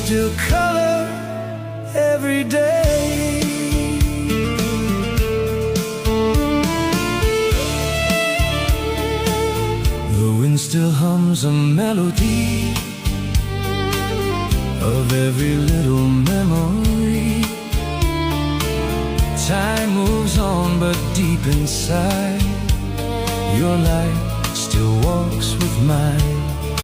still color every day. The wind still hums a melody of every little memory. Time moves on, but deep inside, your light still walks with mine.